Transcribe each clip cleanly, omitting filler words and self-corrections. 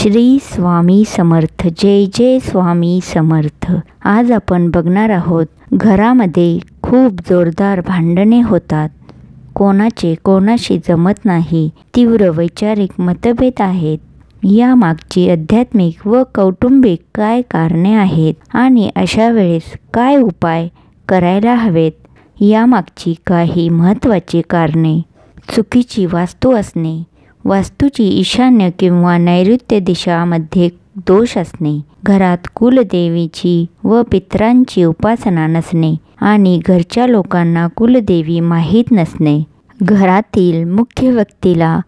श्री स्वामी समर्थ. जय जय स्वामी समर्थ. आज आपण बघणार आहोत, घरामध्ये खूप जोरदार भांडणे होतात, कोणाचे कोणाशी जमत नाही, तीव्र वैचारिक मतभेद आहेत. यामागची आध्यात्मिक व कौटुंबिक काय कारणे आहेत आणि अशा वेळेस काय उपाय करायला हवेत, यामागची काही महत्त्वाची कारणे. चुकीची वास्तू असणे, वास्तूची ईशान्य किंवा नैऋत्य दिशामध्ये दोष असणे, घरात कुलदेवीची व पितरांची उपासना नसणे आणि घरच्या लोकांना कुलदेवी माहीत नसणे, घरातील मुख्य व्यक्तीला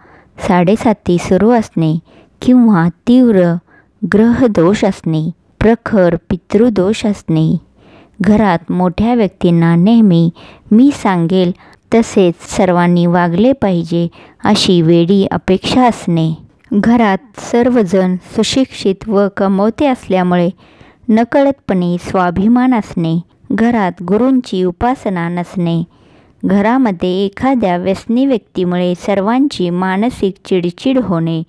साडेसाती सुरू असणे किंवा तीव्र ग्रहदोष असणे, प्रखर पितृदोष असणे, घरात मोठ्या व्यक्तींना नेहमी मी सांगेल तसेच सर्वांनी वागले पाहिजे अशी वेडी अपेक्षा असणे, घरात सर्वजण सुशिक्षित व कमवते असल्यामुळे नकळतपणे स्वाभिमान असणे, घरात गुरूंची उपासना नसणे, घरामध्ये एखाद्या व्यसनी व्यक्तीमुळे सर्वांची मानसिक चिडचिड होणे,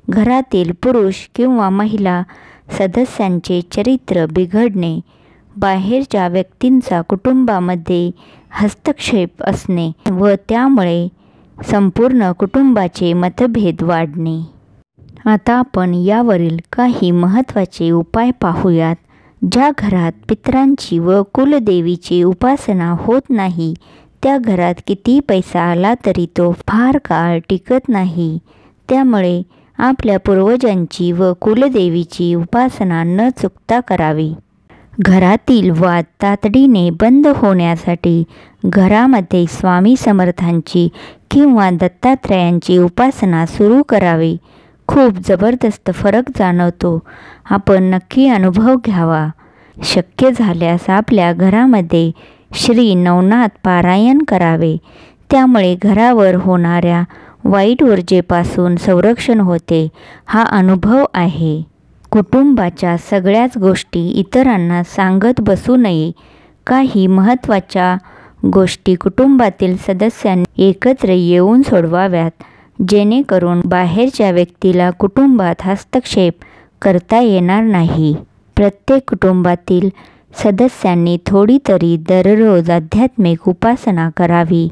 घरातील पुरुष किंवा महिला सदस्यांचे चरित्र बिघडणे, बाहेरच्या व्यक्तींचा कुटुंबामध्ये हस्तक्षेप असणे व त्यामुळे संपूर्ण कुटुंबाचे मतभेद वाढणे. आता आपण यावरील काही महत्त्वाचे उपाय पाहूयात. ज्या घरात पितरांची व कुलदेवीची उपासना होत नाही, त्या घरात किती पैसा आला तरी तो फार काळ टिकत नाही. त्यामुळे आपल्या पूर्वजांची व कुलदेवीची उपासना न चुकता करावी. घरातील वाद तातडीने बंद होण्यासाठी घरामध्ये स्वामी समर्थांची किंवा दत्तात्रयांची उपासना सुरू करावी. खूप जबरदस्त फरक जाणवतो. आपण नक्की अनुभव घ्यावा. शक्य झाल्यास आपल्या घरामध्ये श्री नवनाथ पारायण करावे. त्यामुळे घरावर होणाऱ्या वाईट ऊर्जेपासून संरक्षण होते. हा अनुभव आहे. कुटुंबाच्या सगळ्याच गोष्टी इतरांना सांगत बसू नये. काही महत्त्वाच्या गोष्टी कुटुंबातील सदस्यांनी एकत्र येऊन सोडवाव्यात, जेणेकरून बाहेरच्या व्यक्तीला कुटुंबात हस्तक्षेप करता येणार नाही. प्रत्येक कुटुंबातील सदस्यांनी थोडी तरी दररोज आध्यात्मिक उपासना करावी.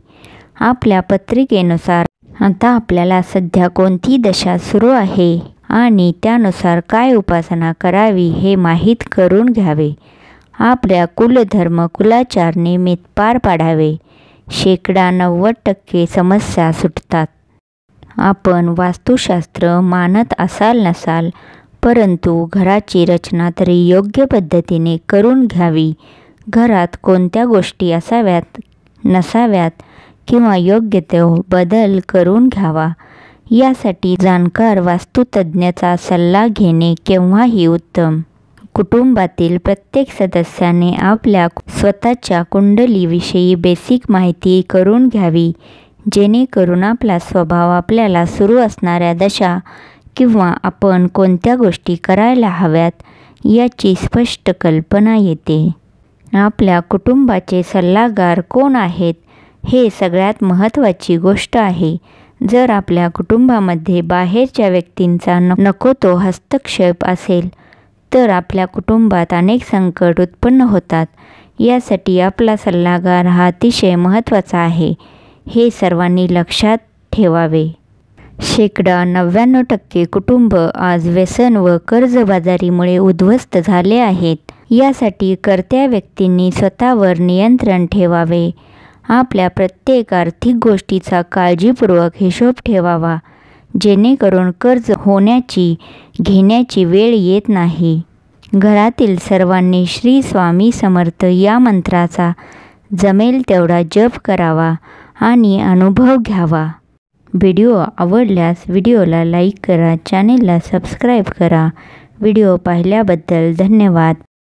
आपल्या पत्रिकेनुसार आता आपल्याला सध्या कोणती दशा सुरू आहे आणि त्यानुसार काय उपासना करावी हे माहीत करून घ्यावे. आपल्या कुलधर्म कुलाचार नियमित पार पाडावे. 90% समस्या सुटतात. आपण वास्तुशास्त्र मानत असाल नसाल, परंतु घराची रचना तरी योग्य पद्धतीने करून घ्यावी. घरात कोणत्या गोष्टी असाव्यात नसाव्यात किंवा योग्य ते बदल करून घ्यावा, यासाठी जाणकार वास्तुतज्ञाचा सल्ला घेणे केव्हाही उत्तम. कुटुंबातील प्रत्येक सदस्याने आपल्या स्वतःच्या कुंडलीविषयी बेसिक माहिती करून घ्यावी, जेणेकरून आपला स्वभाव, आपल्याला सुरू असणाऱ्या दशा किंवा आपण कोणत्या गोष्टी करायला हव्यात याची स्पष्ट कल्पना येते. आपल्या कुटुंबाचे सल्लागार कोण आहेत हे सगळ्यात महत्त्वाची गोष्ट आहे. जर आपल्या कुटुंबामध्ये बाहेरच्या व्यक्तींचा नको तो हस्तक्षेप असेल तर आपल्या कुटुंबात अनेक संकट उत्पन्न होतात. यासाठी आपला सल्लागार हा अतिशय महत्त्वाचा आहे. हे सर्वांनी लक्षात ठेवावे. 99% कुटुंब आज व्यसन व कर्जबाजारीमुळे उद्ध्वस्त झाले आहेत. यासाठी कर्त्या व्यक्तींनी स्वतःवर नियंत्रण ठेवावे. आपल्या प्रत्येक आर्थिक गोष्टीचा काळजीपूर्वक हिशोब ठेवावा, जेणेकरून कर्ज होण्याची घेण्याची वेळ येत नाही. घरातील सर्वांनी श्री स्वामी समर्थ या मंत्राचा जमेल तेवढा जप करावा आणि अनुभव घ्यावा. व्हिडिओ आवडल्यास व्हिडिओला लाईक करा, चॅनेलला सबस्क्राईब करा. व्हिडिओ पाहिल्याबद्दल धन्यवाद.